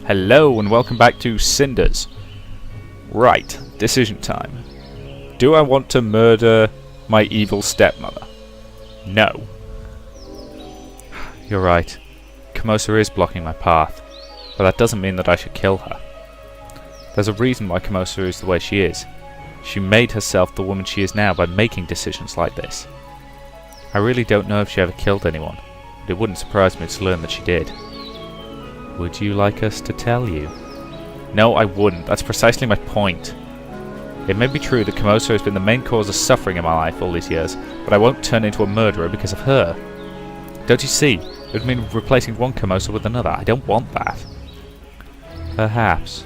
Hello and welcome back to Cinders. Right, decision time. Do I want to murder my evil stepmother? No. You're right. Kamosa is blocking my path, but that doesn't mean that I should kill her. There's a reason why Kamosa is the way she is. She made herself the woman she is now by making decisions like this. I really don't know if she ever killed anyone, but it wouldn't surprise me to learn that she did. Would you like us to tell you? No, I wouldn't. That's precisely my point. It may be true that Kamosa has been the main cause of suffering in my life all these years, but I won't turn into a murderer because of her. Don't you see? It would mean replacing one Kamosa with another. I don't want that. Perhaps.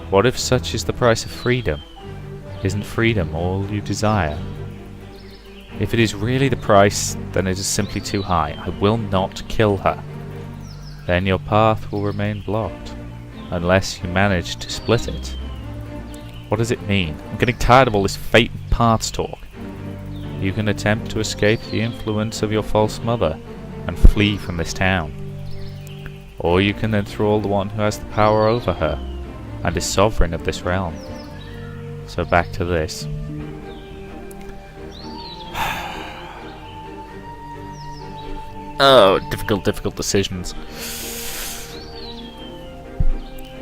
What if such is the price of freedom? Isn't freedom all you desire? If it is really the price, then it is simply too high. I will not kill her. Then your path will remain blocked, unless you manage to split it. What does it mean? I'm getting tired of all this fate and paths talk. You can attempt to escape the influence of your false mother and flee from this town. Or you can enthrall the one who has the power over her and is sovereign of this realm. So back to this. Oh, difficult decisions.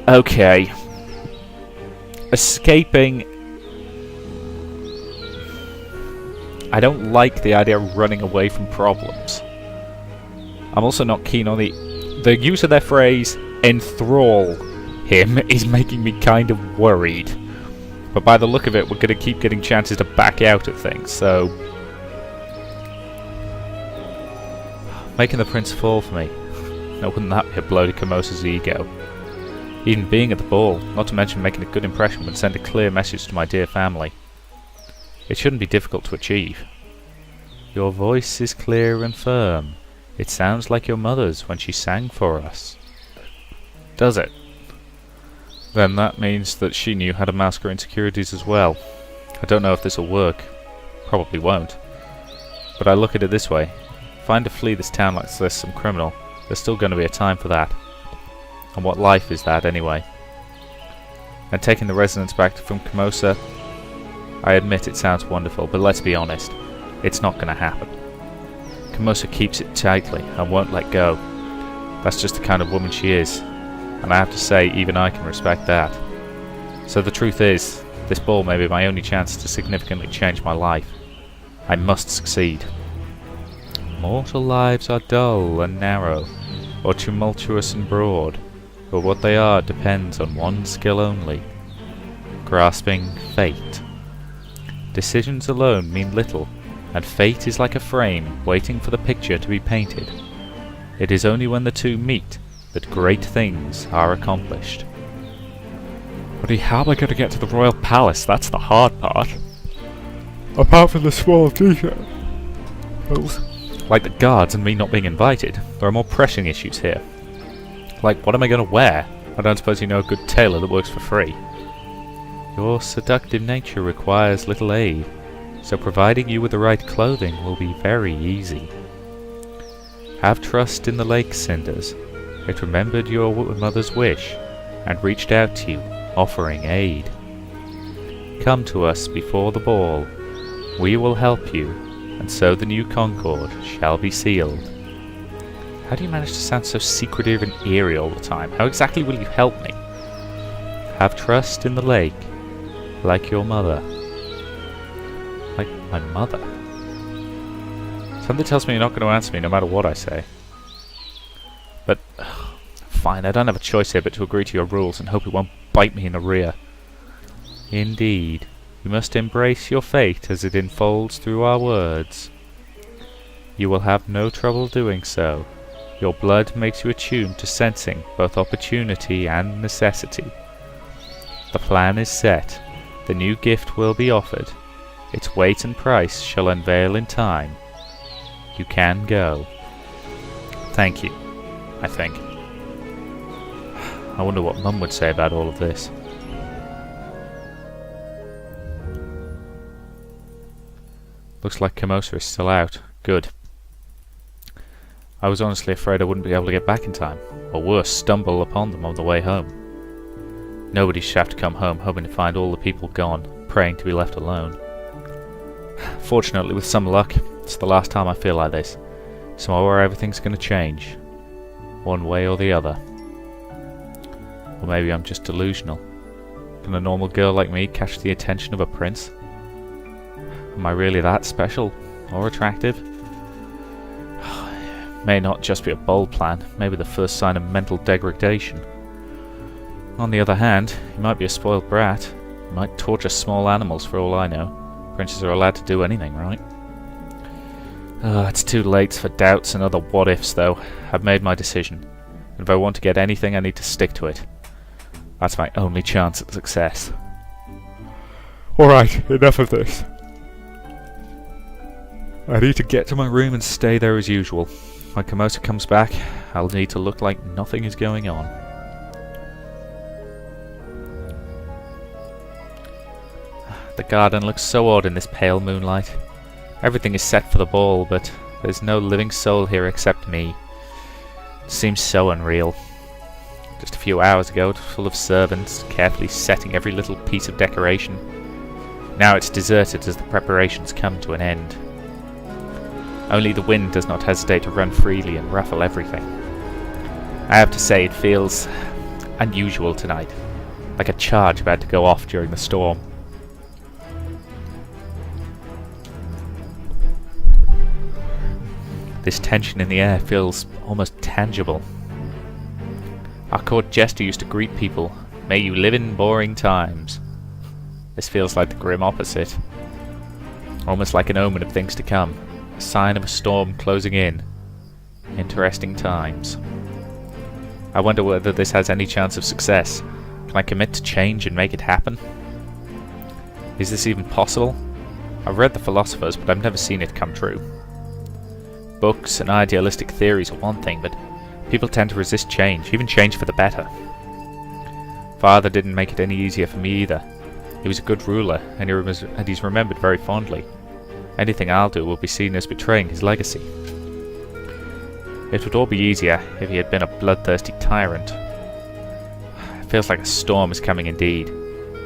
Okay. Escaping. I don't like the idea of running away from problems. I'm also not keen on the use of their phrase, enthrall him, is making me kind of worried. But by the look of it, we're going to keep getting chances to back out of things, so... Making the prince fall for me. Now wouldn't that be a blow to Kamosa's ego? Even being at the ball, not to mention making a good impression, would send a clear message to my dear family. It shouldn't be difficult to achieve. Your voice is clear and firm. It sounds like your mother's when she sang for us. Does it? Then that means that she knew how to mask her insecurities as well. I don't know if this will work. Probably won't. But I look at it this way. If I'm to flee this town like this some criminal, there's still going to be a time for that. And what life is that anyway? And taking the resonance back from Kamosa, I admit it sounds wonderful, but let's be honest, it's not going to happen. Kamosa keeps it tightly and won't let go. That's just the kind of woman she is, and I have to say even I can respect that. So the truth is, this ball may be my only chance to significantly change my life. I must succeed. Mortal lives are dull and narrow, or tumultuous and broad, but what they are depends on one skill only: grasping fate. Decisions alone mean little, and fate is like a frame waiting for the picture to be painted. It is only when the two meet that great things are accomplished. But how am I going to get to the royal palace? That's the hard part. Apart from the small details. Like the guards and me not being invited, there are more pressing issues here. Like, what am I going to wear? I don't suppose you know a good tailor that works for free. Your seductive nature requires little aid, so providing you with the right clothing will be very easy. Have trust in the lake, Cinders. It remembered your mother's wish, and reached out to you, offering aid. Come to us before the ball. We will help you, and so the new concord shall be sealed. How do you manage to sound so secretive and eerie all the time? How exactly will you help me? Have trust in the lake, like your mother. Like my mother? Something tells me you're not going to answer me no matter what I say. But, fine, I don't have a choice here but to agree to your rules and hope it won't bite me in the rear. Indeed. You must embrace your fate as it unfolds through our words. You will have no trouble doing so. Your blood makes you attuned to sensing both opportunity and necessity. The plan is set. The new gift will be offered. Its weight and price shall unveil in time. You can go. Thank you, I think. I wonder what Mum would say about all of this. Looks like Kamosa is still out. Good. I was honestly afraid I wouldn't be able to get back in time, or worse, stumble upon them on the way home. Nobody should have to come home hoping to find all the people gone, praying to be left alone. Fortunately, with some luck, it's the last time I feel like this, somewhere everything's going to change, one way or the other. Or maybe I'm just delusional. Can a normal girl like me catch the attention of a prince? Am I really that special or attractive? It may not just be a bold plan, maybe the first sign of mental degradation. On the other hand, he might be a spoiled brat. He might torture small animals for all I know. Princes are allowed to do anything, right? It's too late for doubts and other what-ifs, though. I've made my decision. And if I want to get anything, I need to stick to it. That's my only chance at success. Alright, enough of this. I need to get to my room and stay there as usual. When Komosa comes back, I'll need to look like nothing is going on. The garden looks so odd in this pale moonlight. Everything is set for the ball, but there's no living soul here except me. It seems so unreal. Just a few hours ago it was full of servants, carefully setting every little piece of decoration. Now it's deserted as the preparations come to an end. Only the wind does not hesitate to run freely and ruffle everything. I have to say it feels unusual tonight, like a charge about to go off during the storm. This tension in the air feels almost tangible. Our court jester used to greet people, "May you live in boring times." This feels like the grim opposite. Almost like an omen of things to come, a sign of a storm closing in. Interesting times. I wonder whether this has any chance of success. Can I commit to change and make it happen? Is this even possible? I've read the philosophers, but I've never seen it come true. Books and idealistic theories are one thing, but people tend to resist change, even change for the better. Father didn't make it any easier for me either. He was a good ruler, and he's remembered very fondly. Anything I'll do will be seen as betraying his legacy. It would all be easier if he had been a bloodthirsty tyrant. It feels like a storm is coming indeed.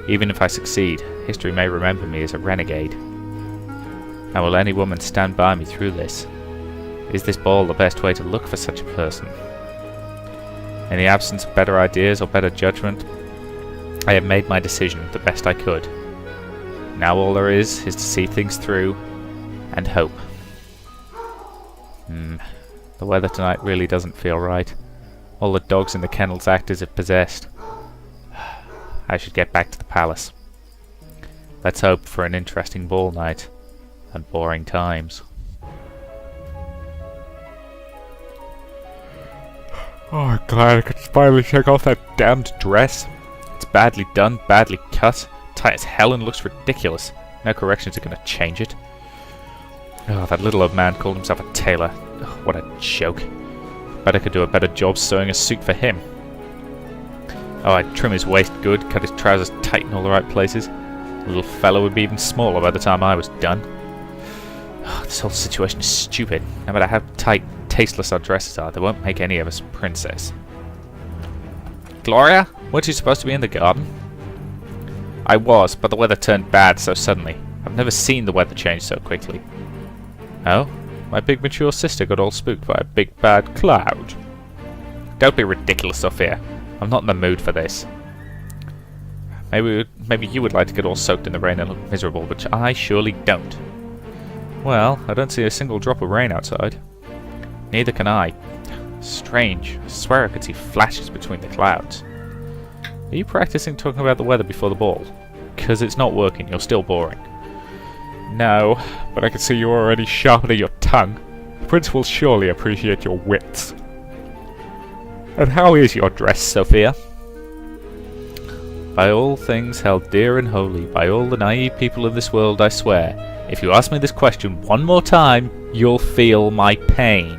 Even if I succeed, history may remember me as a renegade. And will any woman stand by me through this? Is this ball the best way to look for such a person? In the absence of better ideas or better judgment, I have made my decision the best I could. Now all there is to see things through and hope. The weather tonight really doesn't feel right. All the dogs in the kennels act as if possessed. I should get back to the palace. Let's hope for an interesting ball night and boring times. Oh, I'm glad I could finally take off that damned dress. It's badly done, badly cut, tight as hell and looks ridiculous. No corrections are going to change it. Oh, that little old man called himself a tailor. Oh, what a joke. Bet I could do a better job sewing a suit for him. Oh, I'd trim his waist good, cut his trousers tight in all the right places. The little fellow would be even smaller by the time I was done. Oh, this whole situation is stupid. No matter how tight, tasteless our dresses are, they won't make any of us princess. Gloria? Weren't you supposed to be in the garden? I was, but the weather turned bad so suddenly. I've never seen the weather change so quickly. Oh? My big mature sister got all spooked by a big bad cloud. Don't be ridiculous, Sophia. I'm not in the mood for this. Maybe you would like to get all soaked in the rain and look miserable, but I surely don't. Well, I don't see a single drop of rain outside. Neither can I. Strange. I swear I could see flashes between the clouds. Are you practicing talking about the weather before the ball? 'Cause it's not working, you're still boring. No, but I can see you're already sharpening your tongue. The prince will surely appreciate your wits. And how is your dress, Sophia? By all things held dear and holy, by all the naive people of this world, I swear, if you ask me this question one more time, you'll feel my pain.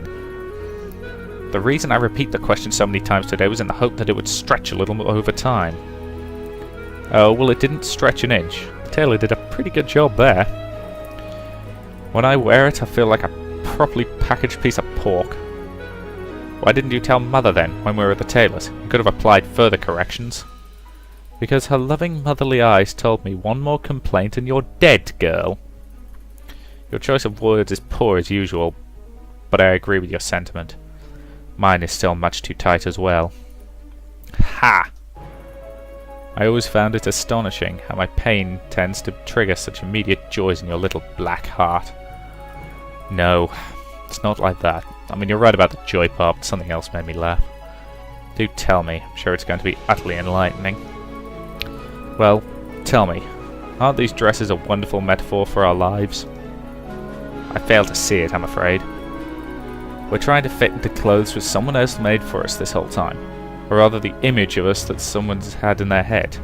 The reason I repeat the question so many times today was in the hope that it would stretch a little more over time. Oh, well, it didn't stretch an inch. The tailor did a pretty good job there. When I wear it, I feel like a properly packaged piece of pork. Why didn't you tell Mother then, when we were at the tailor's? You could have applied further corrections. Because her loving motherly eyes told me one more complaint and you're dead, girl. Your choice of words is poor as usual, but I agree with your sentiment. Mine is still much too tight as well. Ha! I always found it astonishing how my pain tends to trigger such immediate joys in your little black heart. No, it's not like that. I mean, you're right about the joy part, but something else made me laugh. Do tell me. I'm sure it's going to be utterly enlightening. Well, tell me, aren't these dresses a wonderful metaphor for our lives? I fail to see it, I'm afraid. We're trying to fit into clothes which someone else made for us this whole time, or rather the image of us that someone's had in their head.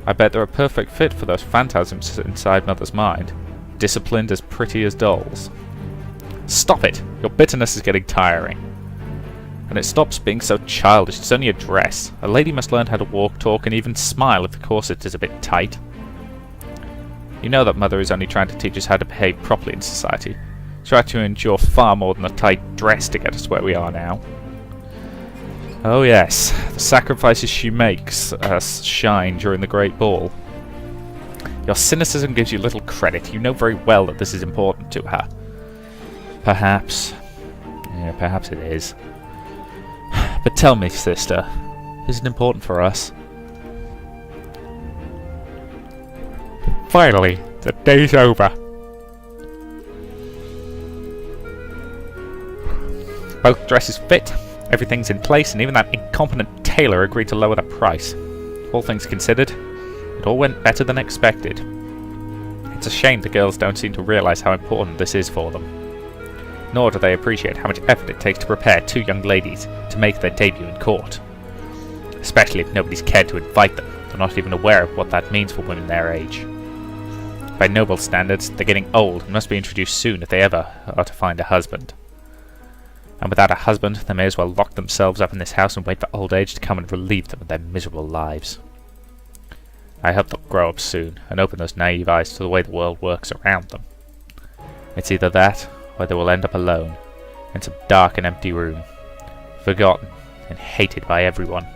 I bet they're a perfect fit for those phantasms inside Mother's mind, disciplined as pretty as dolls. Stop it! Your bitterness is getting tiring. And it stops being so childish. It's only a dress. A lady must learn how to walk, talk, and even smile if the corset is a bit tight. You know that Mother is only trying to teach us how to behave properly in society. She had to endure far more than a tight dress to get us where we are now. Oh yes, the sacrifices she makes us shine during the Great Ball. Your cynicism gives you little credit. You know very well that this is important to her. Perhaps. Yeah, perhaps it is. But tell me, sister, is it important for us? Finally, the day's over. Both dresses fit, everything's in place, and even that incompetent tailor agreed to lower the price. All things considered, it all went better than expected. It's a shame the girls don't seem to realise how important this is for them. Nor do they appreciate how much effort it takes to prepare two young ladies to make their debut in court. Especially if nobody's cared to invite them. They're not even aware of what that means for women their age. By noble standards, they're getting old and must be introduced soon if they ever are to find a husband. And without a husband, they may as well lock themselves up in this house and wait for old age to come and relieve them of their miserable lives. I hope they'll grow up soon and open those naive eyes to the way the world works around them. It's either that, or they will end up alone, in some dark and empty room, forgotten and hated by everyone.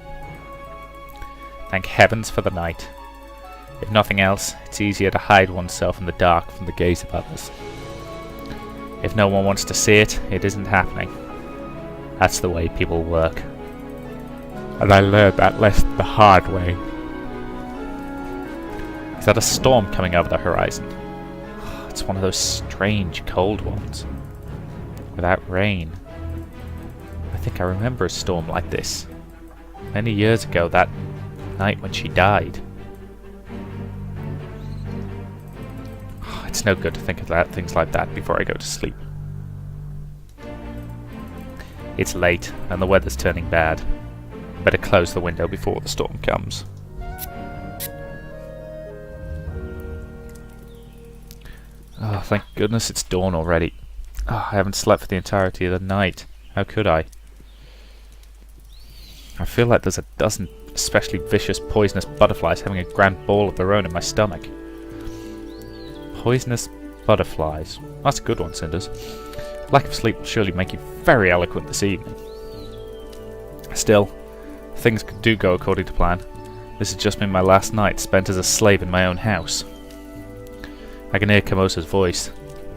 Thank heavens for the night. If nothing else, it's easier to hide oneself in the dark from the gaze of others. If no one wants to see it, it isn't happening. That's the way people work. And I learned that lesson the hard way. Is that a storm coming over the horizon? It's one of those strange cold ones. Without rain. I think I remember a storm like this. Many years ago, that night when she died. It's no good to think about things like that before I go to sleep. It's late, and the weather's turning bad. Better close the window before the storm comes. Oh, thank goodness it's dawn already. Oh, I haven't slept for the entirety of the night. How could I? I feel like there's a dozen especially vicious, poisonous butterflies having a grand ball of their own in my stomach. Poisonous butterflies. That's a good one, Cinders. Lack of sleep will surely make you very eloquent this evening. Still, things do go according to plan. This has just been my last night spent as a slave in my own house. I can hear Camosa's voice.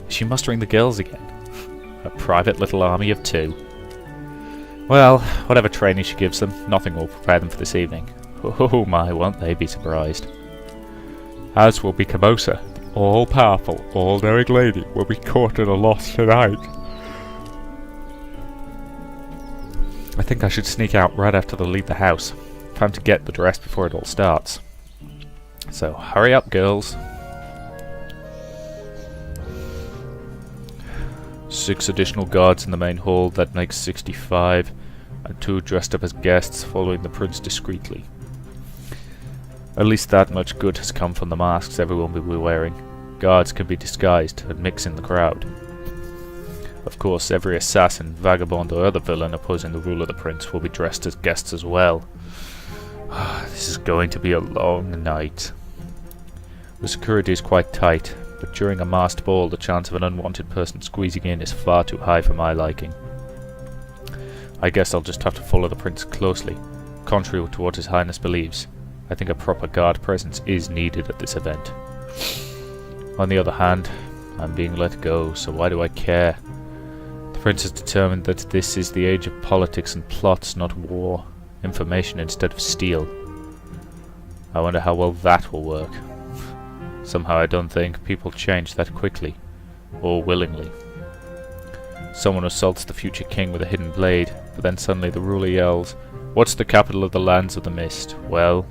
Is she mustering the girls again? A private little army of two. Well, whatever training she gives them, nothing will prepare them for this evening. Oh my, won't they be surprised. As will be Camosa, the all-powerful, all-knowing lady, will be caught in a loss tonight. I think I should sneak out right after they leave the house. Time to get the dress before it all starts. So, hurry up, girls. 6 additional guards in the main hall, that makes 65, and 2 dressed up as guests following the prince discreetly. At least that much good has come from the masks everyone will be wearing. Guards can be disguised and mix in the crowd. Of course, every assassin, vagabond or other villain opposing the rule of the prince will be dressed as guests as well. This is going to be a long night. The security is quite tight, but during a masked ball the chance of an unwanted person squeezing in is far too high for my liking. I guess I'll just have to follow the prince closely. Contrary to what His Highness believes, I think a proper guard presence is needed at this event. On the other hand, I'm being let go, so why do I care? The prince has determined that this is the age of politics and plots, not war. Information instead of steel. I wonder how well that will work. Somehow I don't think people change that quickly, or willingly. Someone assaults the future king with a hidden blade, but then suddenly the ruler yells, "What's the capital of the lands of the mist?" Well,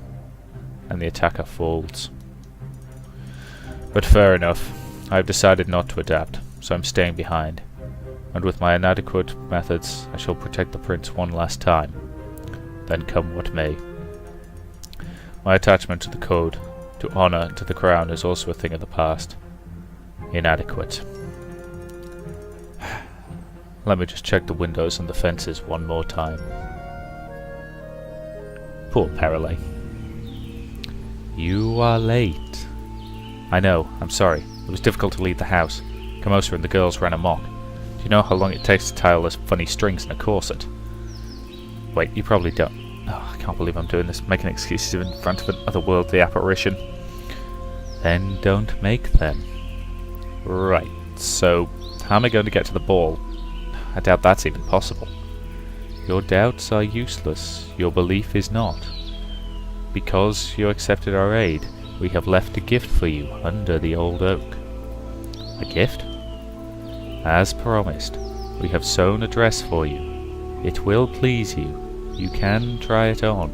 and the attacker falls. But fair enough. I've decided not to adapt, so I'm staying behind. And with my inadequate methods, I shall protect the prince one last time. Then come what may. My attachment to the code, to honor, and to the crown is also a thing of the past. Inadequate. Let me just check the windows and the fences one more time. Poor Perile. You are late. I know, I'm sorry. It was difficult to leave the house. Camosa and the girls ran amok. Do you know how long it takes to tie all those funny strings in a corset? Wait, you probably don't. Oh, I can't believe I'm doing this, making excuses in front of an otherworldly apparition. Then don't make them. Right, so how am I going to get to the ball? I doubt that's even possible. Your doubts are useless. Your belief is not. Because you accepted our aid, we have left a gift for you under the old oak. A gift? As promised, we have sewn a dress for you. It will please you. You can try it on.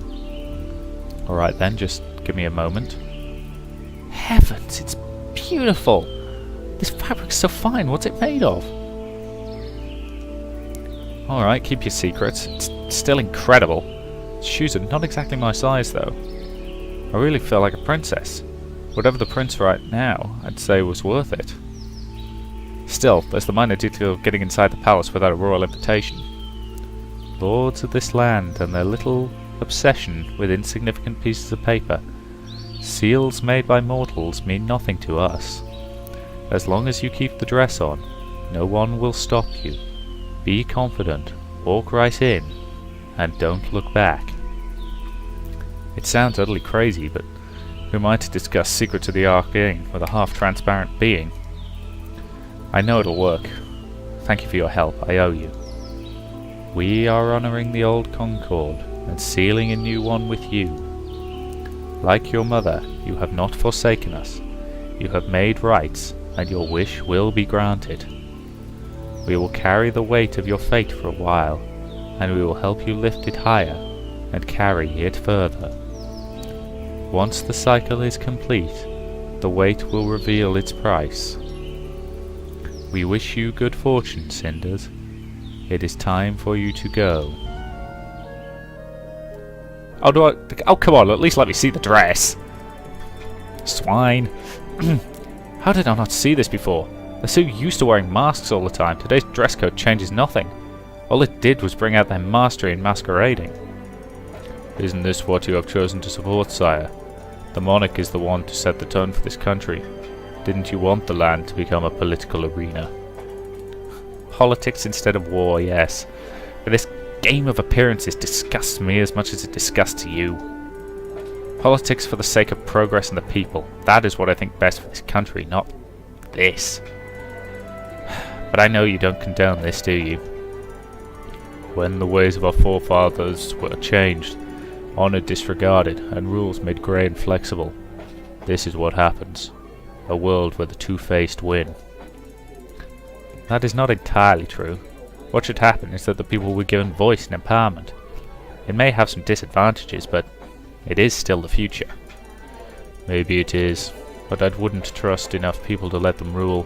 Alright then, just give me a moment. Heavens, it's beautiful! This fabric's so fine, what's it made of? Alright, keep your secrets. It's still incredible. Shoes are not exactly my size though. I really feel like a princess. Whatever the prince right now, I'd say was worth it. Still, there's the minor detail of getting inside the palace without a royal invitation. Lords of this land and their little obsession with insignificant pieces of paper. Seals made by mortals mean nothing to us. As long as you keep the dress on, no one will stop you. Be confident, walk right in, and don't look back. It sounds utterly crazy, but who am I to discuss secrets of the arcane with a half-transparent being? I know it'll work. Thank you for your help, I owe you. We are honouring the old concord, and sealing a new one with you. Like your mother, you have not forsaken us. You have made rights, and your wish will be granted. We will carry the weight of your fate for a while, and we will help you lift it higher, and carry it further. Once the cycle is complete, the weight will reveal its price. We wish you good fortune, Cinders. It is time for you to go. Oh, come on, at least let me see the dress. Swine. How did I not see this before? They're so used to wearing masks all the time. Today's dress code changes nothing. All it did was bring out their mastery in masquerading. Isn't this what you have chosen to support, sire? The monarch is the one to set the tone for this country. Didn't you want the land to become a political arena? Politics instead of war, yes. But this game of appearances disgusts me as much as it disgusts you. Politics for the sake of progress and the people. That is what I think best for this country, not this. But I know you don't condone this, do you? When the ways of our forefathers were changed, honor disregarded, and rules made grey and flexible, this is what happens. A world where the two-faced win. That is not entirely true. What should happen is that the people were given voice and empowerment. It may have some disadvantages, but it is still the future. Maybe it is, but I wouldn't trust enough people to let them rule.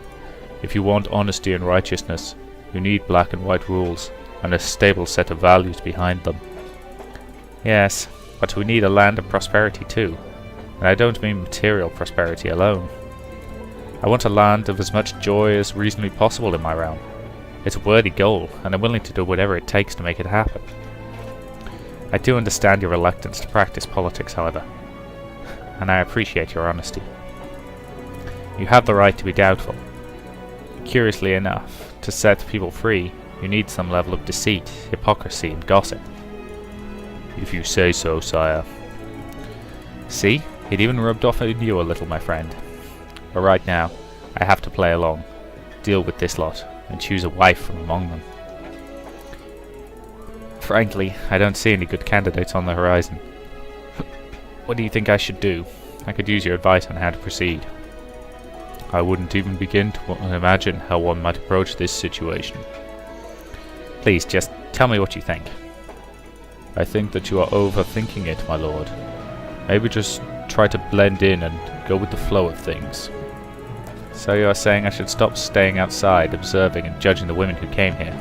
If you want honesty and righteousness, you need black and white rules, and a stable set of values behind them. Yes, but we need a land of prosperity too, and I don't mean material prosperity alone. I want a land of as much joy as reasonably possible in my realm. It's a worthy goal, and I'm willing to do whatever it takes to make it happen. I do understand your reluctance to practice politics, however, and I appreciate your honesty. You have the right to be doubtful. Curiously enough, to set people free, You need some level of deceit, hypocrisy, and gossip. If you say so, sire. See? It even rubbed off on you a little, my friend. But right now, I have to play along, deal with this lot, and choose a wife from among them. Frankly, I don't see any good candidates on the horizon. What do you think I should do? I could use your advice on how to proceed. I wouldn't even begin to imagine how one might approach this situation. Please, just tell me what you think. I think that you are overthinking it, my lord. Maybe just try to blend in and go with the flow of things. So you are saying I should stop staying outside, observing and judging the women who came here?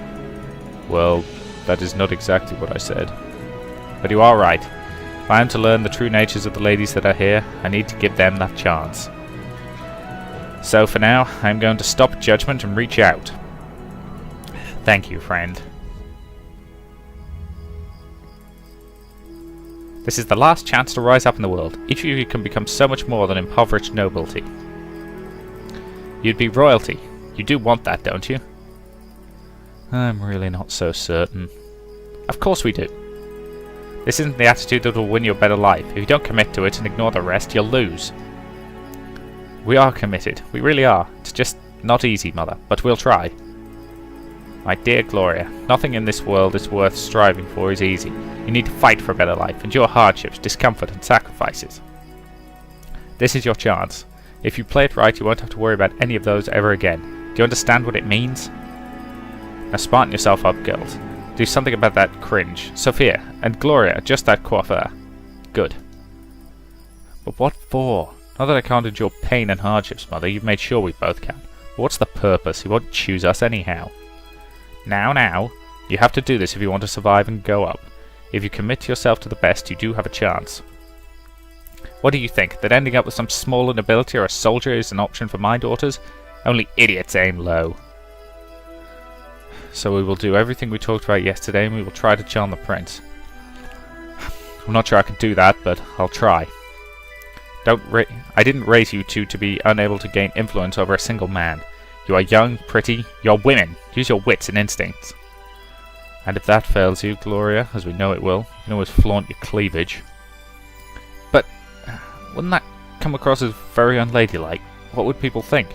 Well, that is not exactly what I said. But you are right. If I am to learn the true natures of the ladies that are here, I need to give them that chance. So for now, I am going to stop judgment and reach out. Thank you, friend. This is the last chance to rise up in the world. Each of you can become so much more than impoverished nobility. You'd be royalty. You do want that, don't you? I'm really not so certain. Of course we do. This isn't the attitude that will win you a better life. If you don't commit to it and ignore the rest, you'll lose. We are committed. We really are. It's just not easy, Mother, but we'll try. My dear Gloria, nothing in this world is worth striving for is easy. You need to fight for a better life, endure hardships, discomfort, and sacrifices. This is your chance. If you play it right, you won't have to worry about any of those ever again. Do you understand what it means? Now smarten yourself up, girls. Do something about that cringe. Sophia, and Gloria, adjust that coiffure. Good. But what for? Not that I can't endure pain and hardships, Mother. You've made sure we both can. But what's the purpose? He won't choose us anyhow. Now. You have to do this if you want to survive and go up. If you commit yourself to the best, you do have a chance. What do you think? That ending up with some smaller nobility or a soldier is an option for my daughters? Only idiots aim low. So we will do everything we talked about yesterday, and we will try to charm the prince. I'm not sure I can do that, but I'll try. I didn't raise you two to be unable to gain influence over a single man. You are young, pretty, you're women. Use your wits and instincts. And if that fails you, Gloria, as we know it will, you can always flaunt your cleavage. But wouldn't that come across as very unladylike? What would people think?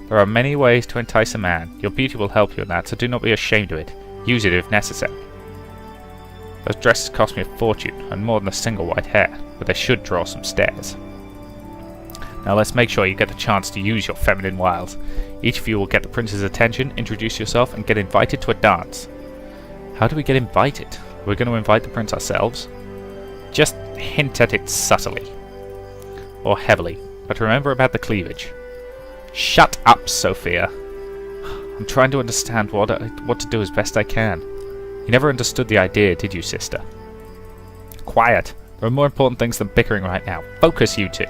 There are many ways to entice a man. Your beauty will help you in that, so do not be ashamed of it. Use it if necessary. Those dresses cost me a fortune, and more than a single white hair, but they should draw some stares. Now let's make sure you get the chance to use your feminine wiles. Each of you will get the prince's attention, introduce yourself, and get invited to a dance. How do we get invited? We're going to invite the prince ourselves? Just hint at it subtly. Or heavily. But remember about the cleavage. Shut up, Sophia. I'm trying to understand what to do as best I can. You never understood the idea, did you, sister? Quiet. There are more important things than bickering right now. Focus, you two.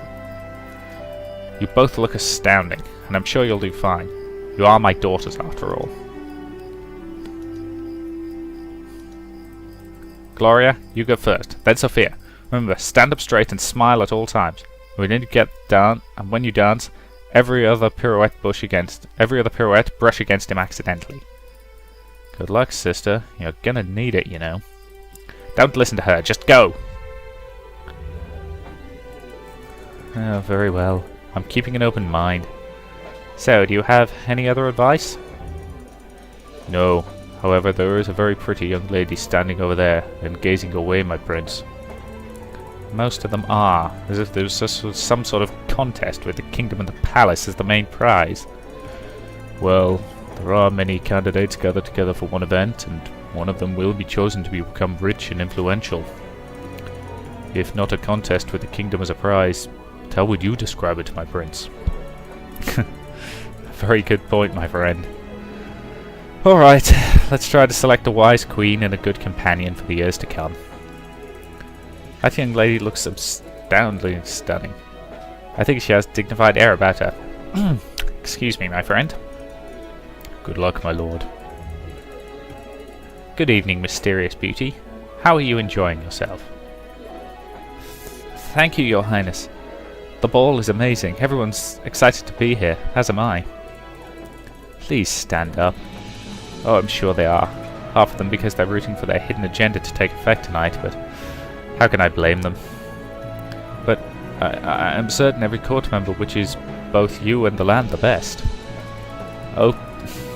You both look astounding, and I'm sure you'll do fine. You are my daughters, after all. Gloria, you go first. Then Sophia. Remember, stand up straight and smile at all times. When you get down, and when you dance, every other pirouette brush against him accidentally. Good luck, sister. You're gonna need it, you know. Don't listen to her. Just go. Oh, very well. I'm keeping an open mind. So, do you have any other advice? No. However, there is a very pretty young lady standing over there and gazing away, my prince. Most of them are, as if there was some sort of contest with the kingdom and the palace as the main prize. Well, there are many candidates gathered together for one event, and one of them will be chosen to become rich and influential. If not a contest with the kingdom as a prize, how would you describe it, my prince? Very good point, my friend. Alright, let's try to select a wise queen and a good companion for the years to come. That young lady looks astoundingly stunning. I think she has a dignified air about her. Excuse me, my friend. Good luck, my lord. Good evening, mysterious beauty. How are you enjoying yourself? Thank you, your highness. The ball is amazing. Everyone's excited to be here, as am I. Please stand up. Oh, I'm sure they are. Half of them because they're rooting for their hidden agenda to take effect tonight, but how can I blame them? But I am certain every court member wishes both you and the land the best. Oh,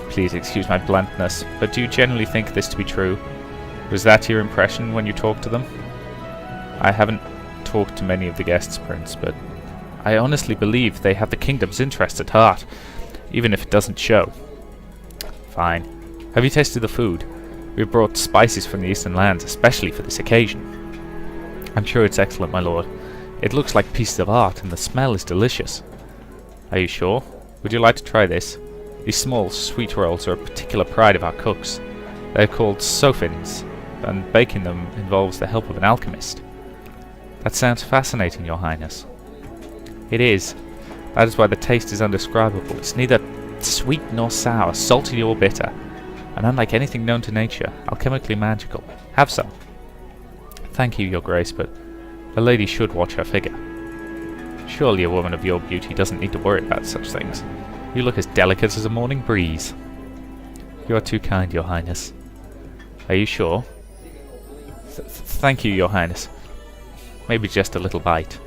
please excuse my bluntness, but do you genuinely think this to be true? Was that your impression when you talked to them? I haven't talked to many of the guests, Prince, but I honestly believe they have the kingdom's interests at heart, even if it doesn't show. Fine. Have you tasted the food? We've brought spices from the eastern lands, especially for this occasion. I'm sure it's excellent, my lord. It looks like pieces of art, and the smell is delicious. Are you sure? Would you like to try this? These small sweet rolls are a particular pride of our cooks. They're called sofins, and baking them involves the help of an alchemist. That sounds fascinating, Your Highness. It is. That is why the taste is indescribable. It's neither sweet nor sour, salty or bitter, and unlike anything known to nature, alchemically magical. Have some. Thank you, Your Grace, but a lady should watch her figure. Surely a woman of your beauty doesn't need to worry about such things. You look as delicate as a morning breeze. You are too kind, Your Highness. Are you sure? Thank you, Your Highness. Maybe just a little bite.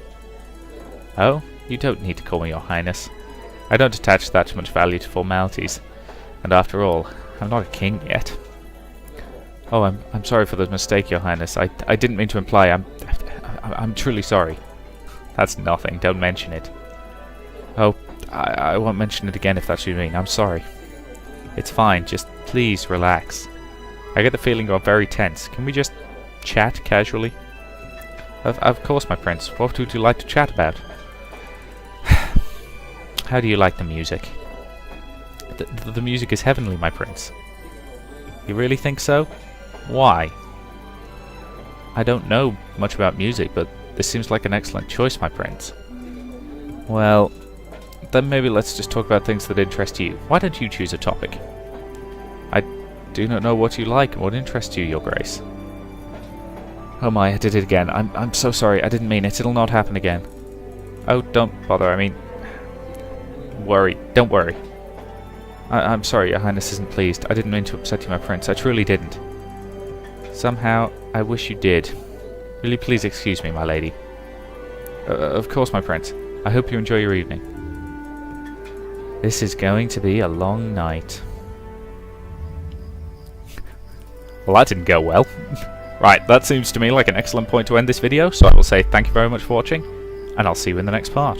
Oh, you don't need to call me Your Highness. I don't attach that much value to formalities, and after all, I'm not a king yet. Oh, I'm sorry for the mistake, Your Highness. I didn't mean to imply. I'm truly sorry. That's nothing. Don't mention it. Oh, I won't mention it again if that's what you mean. I'm sorry. It's fine. Just please relax. I get the feeling you're very tense. Can we just chat casually? Of course, my prince. What would you like to chat about? How do you like the music? The music is heavenly, my prince. You really think so? Why? I don't know much about music, but this seems like an excellent choice, my prince. Well, then maybe let's just talk about things that interest you. Why don't you choose a topic? I do not know what you like and what interests you, Your Grace. Oh my, I did it again. I'm so sorry. I didn't mean it. It'll not happen again. Oh, don't bother. I mean, don't worry. I'm sorry, Your Highness isn't pleased. I didn't mean to upset you, my prince. I truly didn't. Somehow, I wish you did. Will you please excuse me, my lady? Of course, my prince. I hope you enjoy your evening. This is going to be a long night. Well, that didn't go well. Right, that seems to me like an excellent point to end this video, so I will say thank you very much for watching, and I'll see you in the next part.